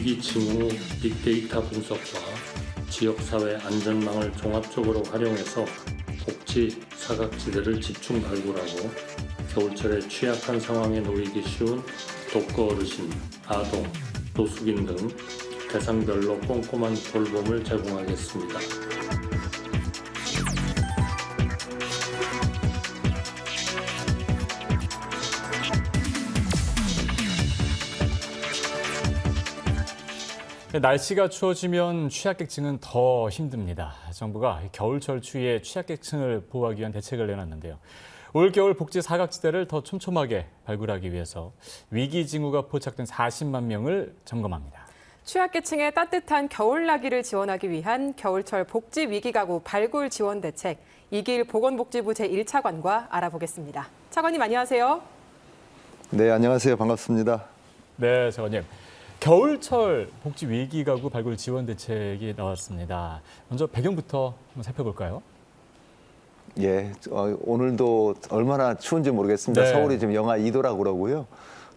위기 징후 빅데이터 분석과 지역사회 안전망을 종합적으로 활용해서 복지 사각지대를 집중 발굴하고 겨울철에 취약한 상황에 놓이기 쉬운 독거 어르신, 아동, 노숙인 등 대상별로 꼼꼼한 돌봄을 제공하겠습니다. 날씨가 추워지면 취약계층은 더 힘듭니다. 정부가 겨울철 추위에 취약계층을 보호하기 위한 대책을 내놨는데요. 올겨울 복지 사각지대를 더 촘촘하게 발굴하기 위해서 위기 징후가 포착된 40만 명을 점검합니다. 취약계층의 따뜻한 겨울나기를 지원하기 위한 겨울철 복지 위기가구 발굴 지원 대책, 이길 보건복지부 제1차관과 알아보겠습니다. 차관님 안녕하세요. 네, 안녕하세요. 반갑습니다. 네, 차관님. 겨울철 복지 위기가구 발굴 지원 대책이 나왔습니다. 먼저 배경부터 한번 살펴볼까요? 예, 오늘도 얼마나 추운지 모르겠습니다. 네. 서울이 지금 영하 2도라고 그러고요.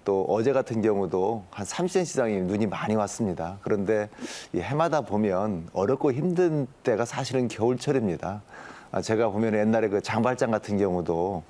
또 어제 같은 경우도 한 30cm 이상의 눈이 많이 왔습니다. 그런데 이 해마다 보면 어렵고 힘든 때가 사실은 겨울철입니다. 제가 보면 옛날에 그 장발장 같은 경우도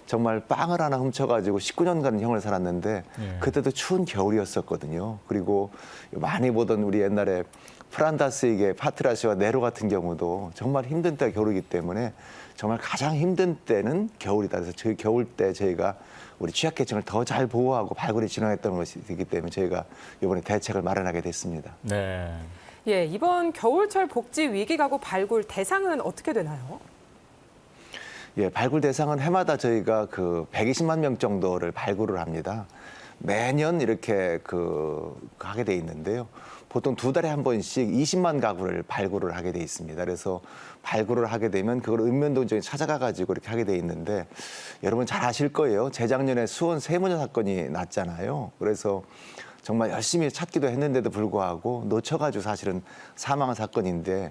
정말 빵을 하나 훔쳐가지고 19년간 형을 살았는데 그때도 추운 겨울이었었거든요. 그리고 많이 보던 우리 옛날에 프란다스에게 파트라시와 네로 같은 경우도 정말 힘든 때가 겨울이기 때문에 정말 가장 힘든 때는 겨울이다. 그래서 저희 겨울 때 저희가 우리 취약계층을 더 잘 보호하고 발굴에 진행했던 것이기 때문에 저희가 이번에 대책을 마련하게 됐습니다. 네. 예, 이번 겨울철 복지 위기가구 발굴 대상은 어떻게 되나요? 예, 발굴 대상은 해마다 저희가 그 120만 명 정도를 발굴을 합니다. 매년 이렇게 하게 돼 있는데요. 보통 두 달에 한 번씩 20만 가구를 발굴을 하게 돼 있습니다. 그래서 발굴을 하게 되면 그걸 읍면동정에 찾아가 가지고 이렇게 하게 돼 있는데 여러분 잘 아실 거예요. 재작년에 수원 세무녀 사건이 났잖아요. 그래서 정말 열심히 찾기도 했는데도 불구하고 놓쳐가지고 사실은 사망한 사건인데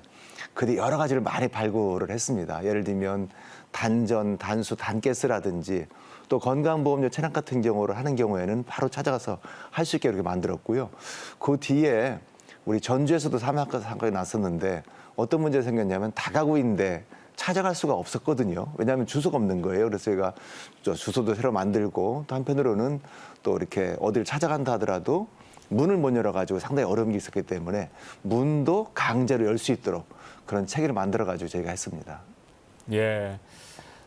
그때 여러 가지를 많이 발굴을 했습니다. 예를 들면 단전, 단수, 단가스라든지 또 건강보험료 체납 같은 경우를 하는 경우에는 바로 찾아가서 할 수 있게 이렇게 만들었고요. 그 뒤에 우리 전주에서도 사망사건이 났었는데 어떤 문제가 생겼냐면 다가구인데 찾아갈 수가 없었거든요. 왜냐하면 주소가 없는 거예요. 그래서 저희가 주소도 새로 만들고 또 한편으로는 또 이렇게 어디를 찾아간다 하더라도 문을 못 열어가지고 상당히 어려움이 있었기 때문에 문도 강제로 열 수 있도록 그런 체계를 만들어가지고 저희가 했습니다. 예.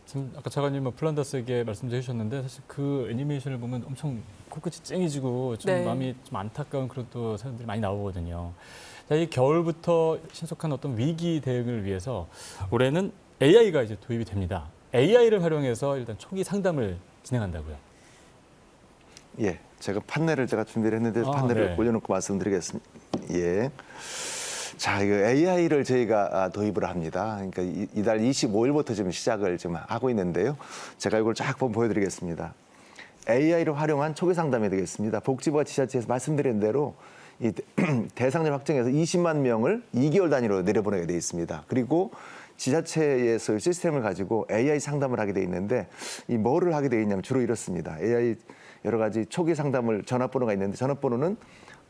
지금 아까 차관님은 플란다스에게 말씀해 주셨는데 사실 그 애니메이션을 보면 엄청 코끝이 쨍해지고 좀 네. 마음이 좀 안타까운 그런 또 사람들이 많이 나오거든요. 자, 이 겨울부터 신속한 어떤 위기 대응을 위해서 올해는 AI가 이제 도입이 됩니다. AI를 활용해서 일단 초기 상담을 진행한다고요. 예, 제가 판넬을 준비를 했는데 판넬을 네. 올려놓고 말씀드리겠습니다. 예. 자, 이거 AI를 저희가 도입을 합니다. 그러니까 이달 25일부터 지금 시작을 지금 하고 있는데요. 제가 이걸 쫙 보여드리겠습니다. AI를 활용한 초기 상담이 되겠습니다. 복지부가 지자체에서 말씀드린 대로 이 대상자 확정해서 20만 명을 2개월 단위로 내려보내게 돼 있습니다. 그리고 지자체에서 시스템을 가지고 AI 상담을 하게 돼 있는데 이 뭐를 하게 돼 있냐면 주로 이렇습니다. AI 여러 가지 초기 상담을 전화번호가 있는데 전화번호는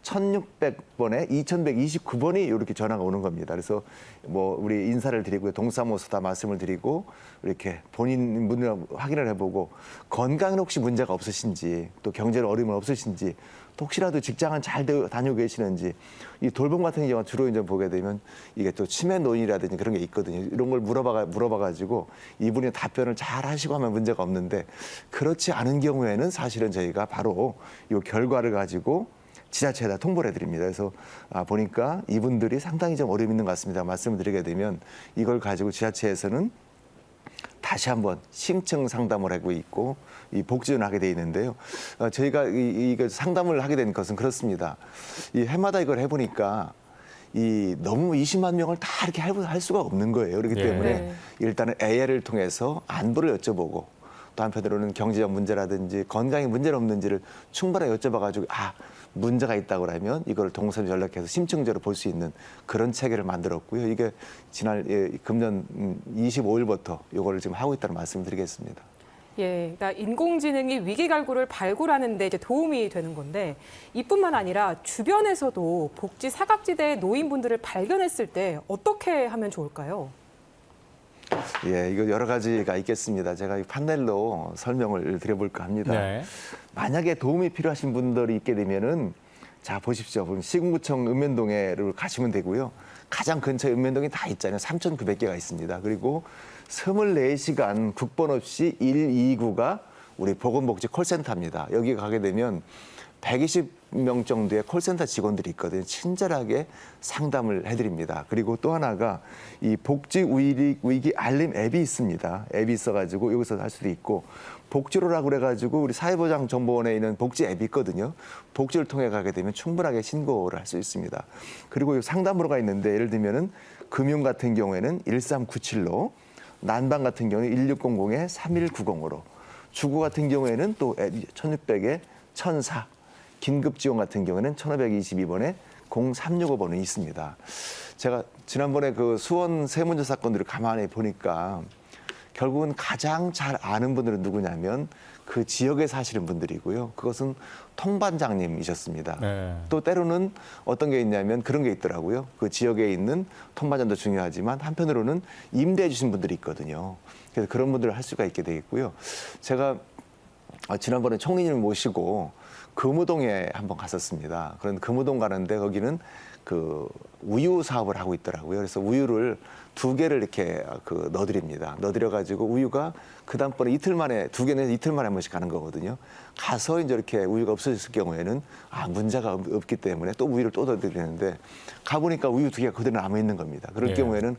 1600번에 2129번이 이렇게 전화가 오는 겁니다. 그래서 뭐 우리 인사를 드리고 동사무소 다 말씀을 드리고 이렇게 본인 문을 확인을 해보고 건강에 혹시 문제가 없으신지 또 경제로 어려움은 없으신지 또 혹시라도 직장은 잘 다니고 계시는지 이 돌봄 같은 경우는 주로 이제 보게 되면 이게 또 치매 노인이라든지 그런 게 있거든요. 이런 걸 물어봐가지고 이분이 답변을 잘 하시고 하면 문제가 없는데 그렇지 않은 경우에는 사실은 저희가 바로 이 결과를 가지고 지자체에다 통보를 해드립니다. 그래서 보니까 이분들이 상당히 좀 어려움이 있는 것 같습니다. 말씀을 드리게 되면 이걸 가지고 지자체에서는 다시 한번 심층 상담을 하고 있고 이 복지를 하게 돼 있는데요. 저희가 이거 상담을 하게 된 것은 그렇습니다. 이 해마다 이걸 해보니까 이 너무 20만 명을 다 이렇게 할 수가 없는 거예요. 그렇기 때문에 일단은 AI를 통해서 안부를 여쭤보고 또 한편으로는 경제적 문제라든지 건강에 문제는 없는지를 충분하게 여쭤봐가지고 문제가 있다고 하면 이걸 동선 연락해서 심층적으로 볼 수 있는 그런 체계를 만들었고요. 이게 지난 금년 25일부터 이거를 지금 하고 있다는 말씀을 드리겠습니다. 예, 그러니까 인공지능이 위기 갈구를 발굴하는 데 이제 도움이 되는 건데 이뿐만 아니라 주변에서도 복지 사각지대의 노인분들을 발견했을 때 어떻게 하면 좋을까요? 예, 이거 여러 가지가 있겠습니다. 제가 이 판넬로 설명을 드려볼까 합니다. 네. 만약에 도움이 필요하신 분들이 있게 되면은 자 보십시오. 시군구청 읍면동에를 가시면 되고요. 가장 근처에 읍면동이 다 있잖아요. 3,900개가 있습니다. 그리고 24시간 국번 없이 129가 우리 보건복지 콜센터입니다. 여기 가게 되면 120명 정도의 콜센터 직원들이 있거든요. 친절하게 상담을 해드립니다. 그리고 또 하나가 이 복지 위기 알림 앱이 있습니다. 앱이 있어가지고 여기서 할 수도 있고 복지로라고 그래가지고 우리 사회보장정보원에 있는 복지 앱이 있거든요. 복지를 통해 가게 되면 충분하게 신고를 할 수 있습니다. 그리고 상담으로가 있는데 예를 들면은 금융 같은 경우에는 1397로 난방 같은 경우는 1600-3190으로 주거 같은 경우에는 또 1600에 1004 긴급 지원 같은 경우에는 1522번에 0365번이 있습니다. 제가 지난번에 그 수원 세문제 사건들을 가만히 보니까 결국은 가장 잘 아는 분들은 누구냐면 그 지역에 사시는 분들이고요. 그것은 통반장님이셨습니다. 네. 또 때로는 어떤 게 있냐면 그런 게 있더라고요. 그 지역에 있는 통반장도 중요하지만 한편으로는 임대해 주신 분들이 있거든요. 그래서 그런 분들을 할 수가 있게 되겠고요. 제가 지난번에 총리님을 모시고 금호동에 한번 갔었습니다. 그런 금호동 가는데 거기는 그 우유 사업을 하고 있더라고요. 그래서 우유를 2개를 이렇게 넣어드립니다. 넣어드려가지고 우유가 그 다음번에 이틀 만에 2개는 이틀 만에 한 번씩 가는 거거든요. 가서 이제 이렇게 우유가 없어졌을 경우에는 문제가 없기 때문에 또 우유를 또 넣어드리는데 가보니까 우유 2개가 그대로 남아 있는 겁니다. 그럴 예. 경우에는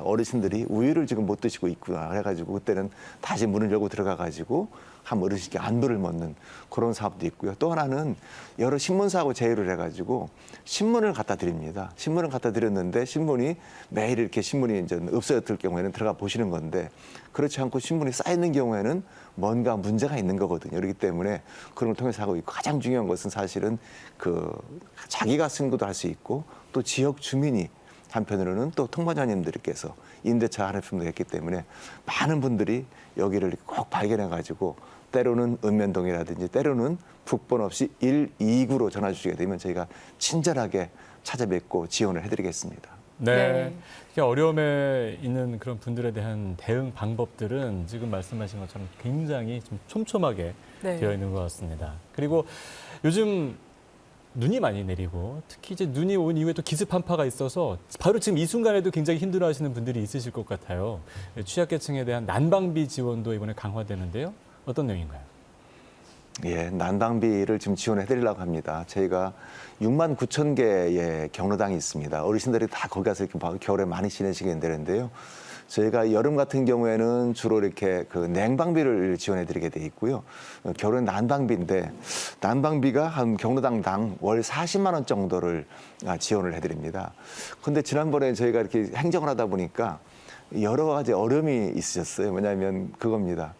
어르신들이 우유를 지금 못 드시고 있구나 해가지고 그때는 다시 문을 열고 들어가가지고 한 어르신께 안부를 묻는 그런 사업도 있고요. 또 하나는 여러 신문사하고 제휴를 해가지고 신문을 갖다 드립니다. 신문을 갖다 드렸는데 신문이 매일 이렇게 신문이 이제 없어졌을 경우에는 들어가 보시는 건데 그렇지 않고 신문이 쌓여 있는 경우에는 뭔가 문제가 있는 거거든요. 그렇기 때문에 그런 걸 통해서 하고 있고 가장 중요한 것은 사실은 그 자기가 신고도 할 수 있고 또 지역 주민이 한편으로는 또 통반장님들께서 임대차 할인품도 했기 때문에 많은 분들이 여기를 꼭 발견해가지고 때로는 읍면동이라든지 때로는 국번 없이 129로 전화 주시게 되면 저희가 친절하게 찾아뵙고 지원을 해드리겠습니다. 네. 네. 이렇게 어려움에 있는 그런 분들에 대한 대응 방법들은 지금 말씀하신 것처럼 굉장히 좀 촘촘하게 네. 되어 있는 것 같습니다. 그리고 요즘 눈이 많이 내리고 특히 이제 눈이 온 이후에 또 기습 한파가 있어서 바로 지금 이 순간에도 굉장히 힘들어하시는 분들이 있으실 것 같아요. 취약계층에 대한 난방비 지원도 이번에 강화되는데요. 어떤 내용인가요? 예, 난방비를 지금 지원해드리려고 합니다. 저희가 6만 9천 개의 경로당이 있습니다. 어르신들이 다 거기 가서 이렇게 겨울에 많이 지내시게 되는데요. 저희가 여름 같은 경우에는 주로 이렇게 그 냉방비를 지원해드리게 돼 있고요. 겨울엔 난방비인데 난방비가 한 경로당당 월 40만 원 정도를 지원을 해드립니다. 그런데 지난번에 저희가 이렇게 행정을 하다 보니까 여러 가지 어려움이 있으셨어요. 뭐냐면 그겁니다.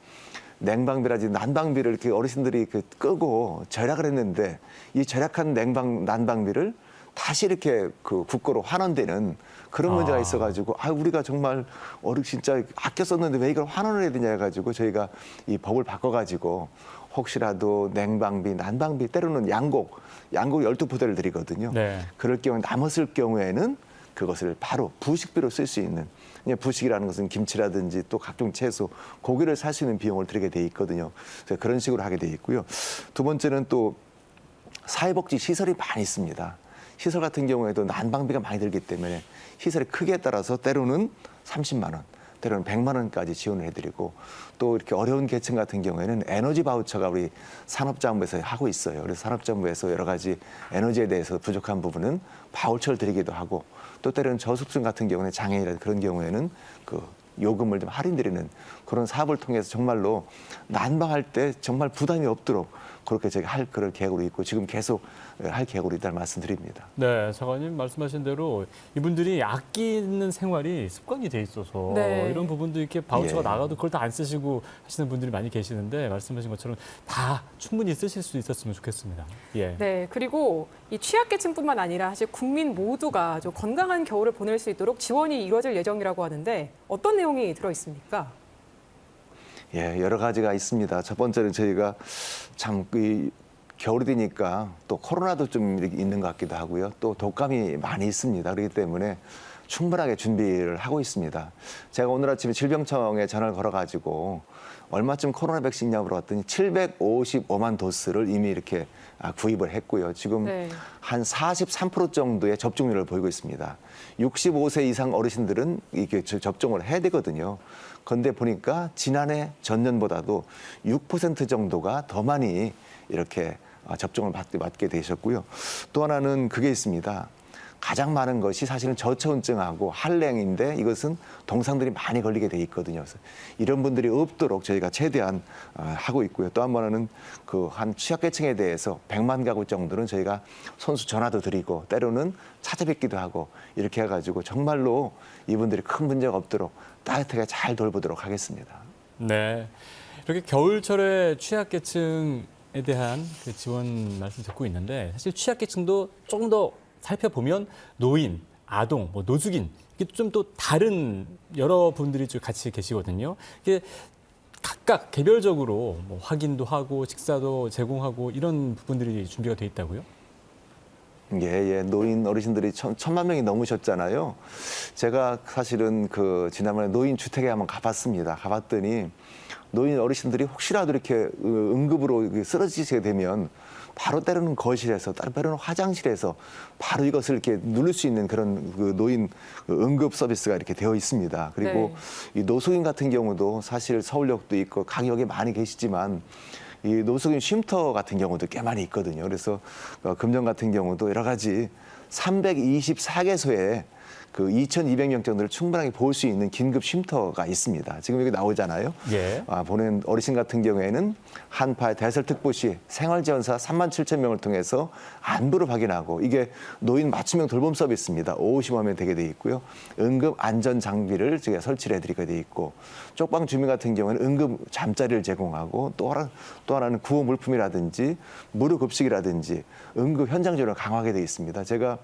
냉방비라든지 난방비를 이렇게 어르신들이 끄고 절약을 했는데 이 절약한 난방비를 다시 이렇게 그 국고로 환원되는 그런 문제가 있어가지고 우리가 정말 진짜 아껴 썼는데 왜 이걸 환원을 해야 되냐 해가지고 저희가 이 법을 바꿔가지고 혹시라도 냉방비, 난방비 때로는 양곡 12포대를 드리거든요. 네. 그럴 경우에 남았을 경우에는 그것을 바로 부식비로 쓸 수 있는 부식이라는 것은 김치라든지 또 각종 채소, 고기를 살 수 있는 비용을 드리게 돼 있거든요. 그래서 그런 식으로 하게 돼 있고요. 두 번째는 또 사회복지 시설이 많이 있습니다. 시설 같은 경우에도 난방비가 많이 들기 때문에 시설의 크기에 따라서 때로는 30만 원, 때로는 100만 원까지 지원을 해드리고 또 이렇게 어려운 계층 같은 경우에는 에너지 바우처가 우리 산업자원부에서 하고 있어요. 그래서 산업자원부에서 여러 가지 에너지에 대해서 부족한 부분은 바우처를 드리기도 하고 또 때로는 저소득층 같은 경우는 장애인이라든지 그런 경우에는 그 요금을 좀 할인드리는 그런 사업을 통해서 정말로 난방할 때 정말 부담이 없도록 그렇게 저희가 할 그럴 계획으로 있고 지금 계속 할 계획으로 있다는 말씀드립니다. 네, 장관님 말씀하신 대로 이분들이 아끼는 생활이 습관이 돼 있어서 네. 이런 부분도 이렇게 바우처가 예. 나가도 그걸 다 안 쓰시고 하시는 분들이 많이 계시는데 말씀하신 것처럼 다 충분히 쓰실 수 있었으면 좋겠습니다. 예. 네, 그리고 이 취약계층뿐만 아니라 사실 국민 모두가 좀 건강한 겨울을 보낼 수 있도록 지원이 이루어질 예정이라고 하는데 어떤 내용이 들어 있습니까? 예, 여러 가지가 있습니다. 첫 번째는 저희가 참 겨울이 되니까 또 코로나도 좀 이렇게 있는 것 같기도 하고요. 또 독감이 많이 있습니다. 그렇기 때문에 충분하게 준비를 하고 있습니다. 제가 오늘 아침에 질병청에 전화를 걸어가지고 얼마쯤 코로나 백신이냐고 물어봤더니 755만 도스를 이미 이렇게 구입을 했고요. 지금 네. 한 43% 정도의 접종률을 보이고 있습니다. 65세 이상 어르신들은 이게 접종을 해야 되거든요. 그런데 보니까 지난해 전년보다도 6% 정도가 더 많이 이렇게 접종을 받게 되셨고요. 또 하나는 그게 있습니다. 가장 많은 것이 사실은 저체온증하고 한랭인데 이것은 동상들이 많이 걸리게 돼 있거든요. 그래서 이런 분들이 없도록 저희가 최대한 하고 있고요. 또 한 번은 그 한 취약계층에 대해서 100만 가구 정도는 저희가 손수 전화도 드리고 때로는 찾아뵙기도 하고 이렇게 해가지고 정말로 이분들이 큰 문제가 없도록 따뜻하게 잘 돌보도록 하겠습니다. 네, 이렇게 겨울철에 취약계층에 대한 그 지원 말씀 듣고 있는데 사실 취약계층도 조금 더 살펴보면 노인, 아동, 노숙인 이게 좀 또 다른 여러 분들이 좀 같이 계시거든요. 이게 각각 개별적으로 확인도 하고 식사도 제공하고 이런 부분들이 준비가 돼 있다고요? 예, 노인 어르신들이 1,000만 명이 넘으셨잖아요. 제가 사실은 그 지난번에 노인 주택에 한번 가봤습니다. 가봤더니 노인 어르신들이 혹시라도 이렇게 응급으로 쓰러지게 되면 바로 때로는 거실에서, 때로는 화장실에서 바로 이것을 이렇게 누를 수 있는 그런 그 노인 응급 서비스가 이렇게 되어 있습니다. 그리고 이 노숙인 같은 경우도 사실 서울역도 있고 강역에 많이 계시지만 이 노숙인 쉼터 같은 경우도 꽤 많이 있거든요. 그래서 금정 같은 경우도 여러 가지 324개소에 그 2,200명 정도를 충분하게 볼 수 있는 긴급 쉼터가 있습니다. 지금 여기 나오잖아요. 예. 보낸 어르신 같은 경우에는 한파 대설특보시 생활지원사 37,000명을 통해서 안부를 확인하고 이게 노인 맞춤형 돌봄 서비스입니다. 50만 명 되게 돼 있고요. 응급 안전 장비를 제가 설치를 해드리게 돼 있고 쪽방 주민 같은 경우는 응급 잠자리를 제공하고 또 하나는 구호 물품이라든지 무료 급식이라든지 응급 현장 지원을 강화하게 돼 있습니다. 제가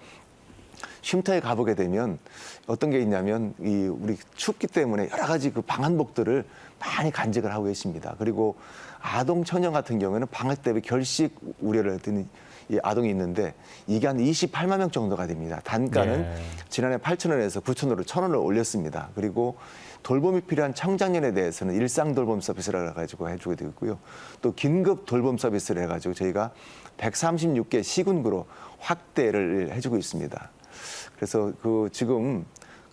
쉼터에 가보게 되면 어떤 게 있냐면 우리 춥기 때문에 여러 가지 그 방한복들을 많이 간직을 하고 계십니다. 그리고 아동 청년 같은 경우에는 방학 대비 결식 우려를 했더니 이 아동이 있는데 이게 한 28만 명 정도가 됩니다. 단가는 네. 지난해 8,000원에서 9,000원으로 1,000원을 올렸습니다. 그리고 돌봄이 필요한 청장년에 대해서는 일상 돌봄 서비스를 해가지고 해주게 되어 있고요. 또 긴급 돌봄 서비스를 해가지고 저희가 136개 시군구로 확대를 해주고 있습니다. 그래서 지금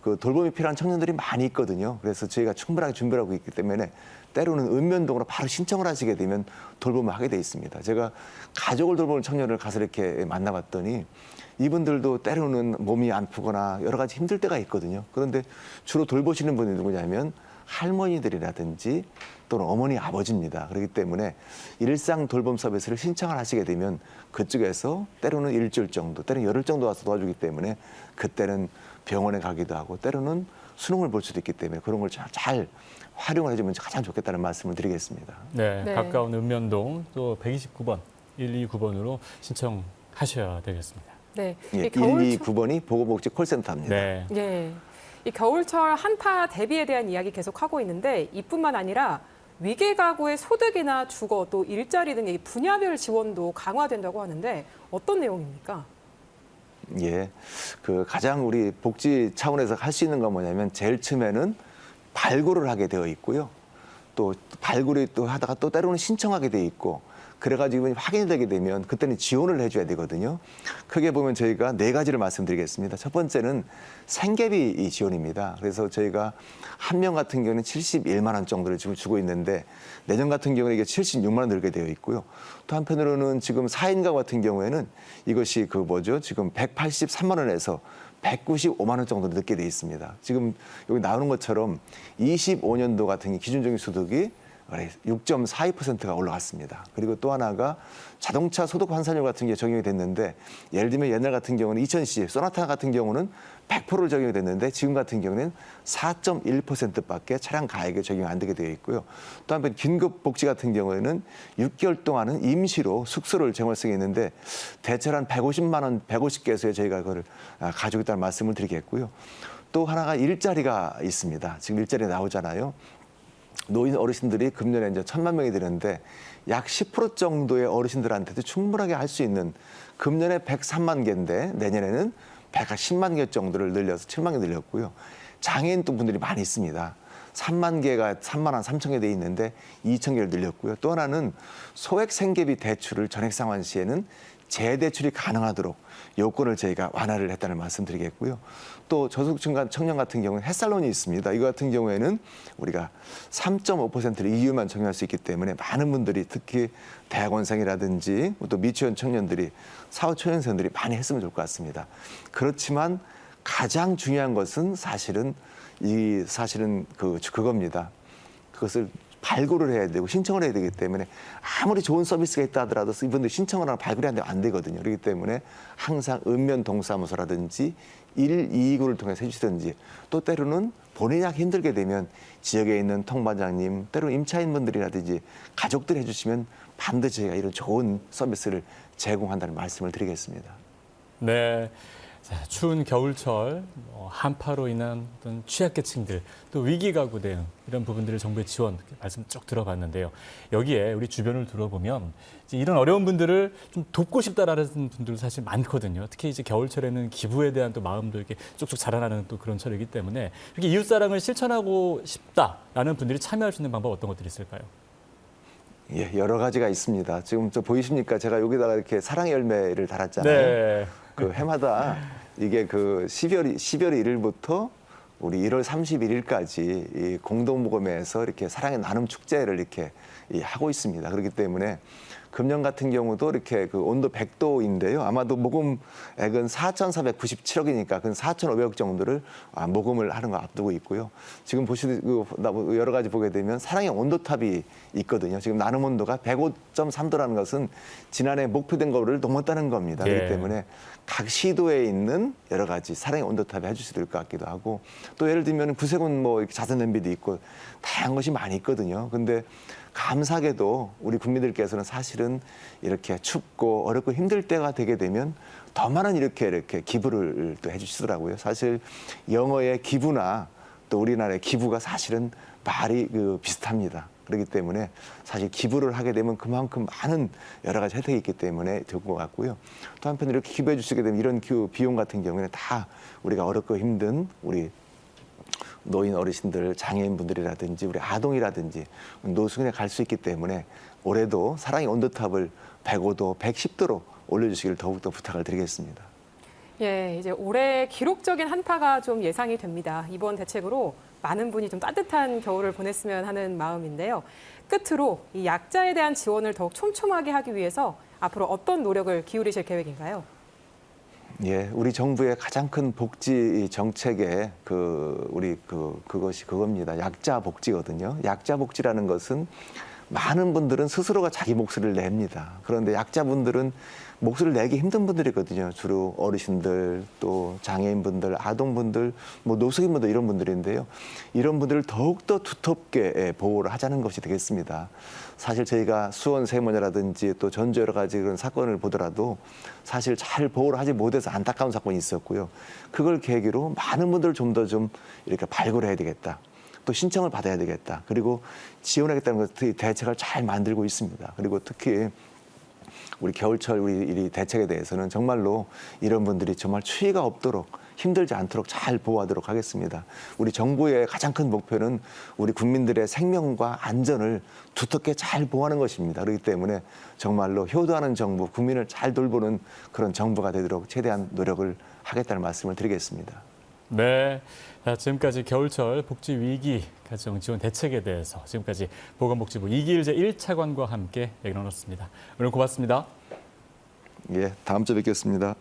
돌봄이 필요한 청년들이 많이 있거든요. 그래서 저희가 충분하게 준비를 하고 있기 때문에 때로는 읍면동으로 바로 신청을 하시게 되면 돌봄을 하게 돼 있습니다. 제가 가족을 돌보는 청년을 가서 이렇게 만나봤더니 이분들도 때로는 몸이 아프거나 여러 가지 힘들 때가 있거든요. 그런데 주로 돌보시는 분이 누구냐면 할머니들이라든지 또는 어머니, 아버지입니다. 그렇기 때문에 일상 돌봄 서비스를 신청을 하시게 되면 그쪽에서 때로는 일주일 정도, 때로는 열흘 정도 와서 도와주기 때문에 그때는 병원에 가기도 하고 때로는 수능을 볼 수도 있기 때문에 그런 걸 잘 활용을 해주면 가장 좋겠다는 말씀을 드리겠습니다. 네, 네. 가까운 읍면동 또 129번, 129번으로 신청하셔야 되겠습니다. 네. 예, 이 겨울철, 129번이 보건복지 콜센터입니다. 네. 예. 이 겨울철 한파 대비에 대한 이야기 계속 하고 있는데 이뿐만 아니라 위기 가구의 소득이나 주거 또 일자리 등의 분야별 지원도 강화된다고 하는데 어떤 내용입니까? 예, 가장 우리 복지 차원에서 할 수 있는 건 뭐냐면 제일 처음에는 발굴을 하게 되어 있고요. 또 발굴을 또 하다가 또 때로는 신청하게 돼 있고 그래가지고 확인이 되게 되면 그때는 지원을 해줘야 되거든요. 크게 보면 저희가 4가지를 말씀드리겠습니다. 첫 번째는 생계비 지원입니다. 그래서 저희가 한 명 같은 경우는 71만 원 정도를 지금 주고 있는데 내년 같은 경우는 이게 76만 원 늘게 되어 있고요. 또 한편으로는 지금 4인 가구 같은 경우에는 이것이 지금 183만 원에서 195만 원 정도 늦게 돼 있습니다. 지금 여기 나오는 것처럼 25년도 같은 기준적인 소득이 6.42%가 올라갔습니다. 그리고 또 하나가 자동차 소득 환산율 같은 게 적용이 됐는데 예를 들면 옛날 같은 경우는 2000cc, 소나타 같은 경우는 100%를 적용이 됐는데 지금 같은 경우는 4.1%밖에 차량 가액에 적용이 안 되게 되어 있고요. 또 한편 긴급 복지 같은 경우에는 6개월 동안은 임시로 숙소를 제공할수 있는데 대체로 한 150만 원, 150개소에 저희가 그걸 가지고 있다는 말씀을 드리겠고요. 또 하나가 일자리가 있습니다. 지금 일자리 나오잖아요. 노인 어르신들이 금년에 이제 1,000만 명이 되는데 약 10% 정도의 어르신들한테도 충분하게 할 수 있는 금년에 103만 개인데 내년에는 110만 개 정도를 늘려서 7만 개 늘렸고요. 장애인 또 분들이 많이 있습니다. 3만 개가 3만 한 3천 개 돼 있는데 2천 개를 늘렸고요. 또 하나는 소액 생계비 대출을 전액 상환 시에는 재대출이 가능하도록 요건을 저희가 완화를 했다는 말씀드리겠고요. 또 저소득층 청년 같은 경우는 햇살론이 있습니다. 이거 같은 경우에는 우리가 3.5%를 이유만 적용할 수 있기 때문에 많은 분들이 특히 대학원생이라든지 또 미취학 청년들이 사후초년생들이 많이 했으면 좋을 것 같습니다. 그렇지만 가장 중요한 것은 사실은 그겁니다. 그것을 발굴을 해야 되고 신청을 해야 되기 때문에 아무리 좋은 서비스가 있다 하더라도 이분들이 신청을 하고 발굴이 안 되거든요. 그렇기 때문에 항상 읍면동사무소라든지 129를 통해서 해주시든지 또 때로는 본인이 힘들게 되면 지역에 있는 통반장님, 때로는 임차인분들이라든지 가족들이 해주시면 반드시 저희가 이런 좋은 서비스를 제공한다는 말씀을 드리겠습니다. 네. 자, 추운 겨울철, 한파로 인한 어떤 취약계층들, 또 위기가구 대응 이런 부분들을 정부의 지원 말씀 쭉 들어봤는데요. 여기에 우리 주변을 둘러보면 이제 이런 어려운 분들을 좀 돕고 싶다라는 분들도 사실 많거든요. 특히 이제 겨울철에는 기부에 대한 또 마음도 이렇게 쭉쭉 자라나는 또 그런 철이기 때문에 이렇게 이웃사랑을 실천하고 싶다라는 분들이 참여할 수 있는 방법 어떤 것들이 있을까요? 예, 여러 가지가 있습니다. 지금 보이십니까? 제가 여기다가 이렇게 사랑의 열매를 달았잖아요. 네. 그 해마다 이게 그 12월 1일부터 우리 1월 31일까지 이 공동모금회에서 이렇게 사랑의 나눔 축제를 이렇게 하고 있습니다. 그렇기 때문에 금년 같은 경우도 이렇게 그 온도 100도인데요. 아마도 모금액은 4,497억이니까 그 4,500억 정도를 모금을 하는 거 앞두고 있고요. 지금 여러 가지 보게 되면 사랑의 온도탑이 있거든요. 지금 나눔 온도가 105.3도라는 것은 지난해 목표된 거를 넘었다는 겁니다. 그렇기 때문에 각 시도에 있는 여러 가지 사랑의 온도탑에 해주셔야 될 것 같기도 하고 또 예를 들면 구세군 자선 냄비도 있고 다양한 것이 많이 있거든요. 근데 감사하게도 우리 국민들께서는 사실은 이렇게 춥고 어렵고 힘들 때가 되게 되면 더 많은 이렇게 기부를 또 해주시더라고요. 사실 영어의 기부나 또 우리나라의 기부가 사실은 말이 비슷합니다. 그렇기 때문에 사실 기부를 하게 되면 그만큼 많은 여러 가지 혜택이 있기 때문에 좋은 것 같고요. 또 한편 이렇게 기부해 주시게 되면 이런 비용 같은 경우에는 다 우리가 어렵고 힘든 우리 노인 어르신들, 장애인분들이라든지 우리 아동이라든지 노숙인에 갈 수 있기 때문에 올해도 사랑의 온도탑을 105도, 110도로 올려주시기를 더욱더 부탁을 드리겠습니다. 예, 이제 올해 기록적인 한파가 좀 예상이 됩니다. 이번 대책으로 많은 분이 좀 따뜻한 겨울을 보냈으면 하는 마음인데요. 끝으로 이 약자에 대한 지원을 더욱 촘촘하게 하기 위해서 앞으로 어떤 노력을 기울이실 계획인가요? 예, 우리 정부의 가장 큰 복지 정책의 그것이 그겁니다. 약자 복지거든요. 약자 복지라는 것은 많은 분들은 스스로가 자기 목소리를 냅니다. 그런데 약자분들은 목소리를 내기 힘든 분들이거든요. 주로 어르신들, 또 장애인분들, 아동분들, 노숙인분들 이런 분들인데요. 이런 분들을 더욱더 두텁게 보호를 하자는 것이 되겠습니다. 사실 저희가 수원 세모녀라든지 또 전주 여러 가지 그런 사건을 보더라도 사실 잘 보호를 하지 못해서 안타까운 사건이 있었고요. 그걸 계기로 많은 분들을 좀 더 이렇게 발굴해야 되겠다. 또 신청을 받아야 되겠다. 그리고 지원하겠다는 것들이 대책을 잘 만들고 있습니다. 그리고 특히 우리 겨울철 우리 대책에 대해서는 정말로 이런 분들이 정말 추위가 없도록 힘들지 않도록 잘 보호하도록 하겠습니다. 우리 정부의 가장 큰 목표는 우리 국민들의 생명과 안전을 두텁게 잘 보호하는 것입니다. 그렇기 때문에 정말로 효도하는 정부, 국민을 잘 돌보는 그런 정부가 되도록 최대한 노력을 하겠다는 말씀을 드리겠습니다. 네. 자, 지금까지 겨울철 복지 위기 가정 지원 대책에 대해서 지금까지 보건복지부 이기일제 1차관과 함께 얘기 나눴습니다. 오늘 고맙습니다. 예, 다음 주에 뵙겠습니다.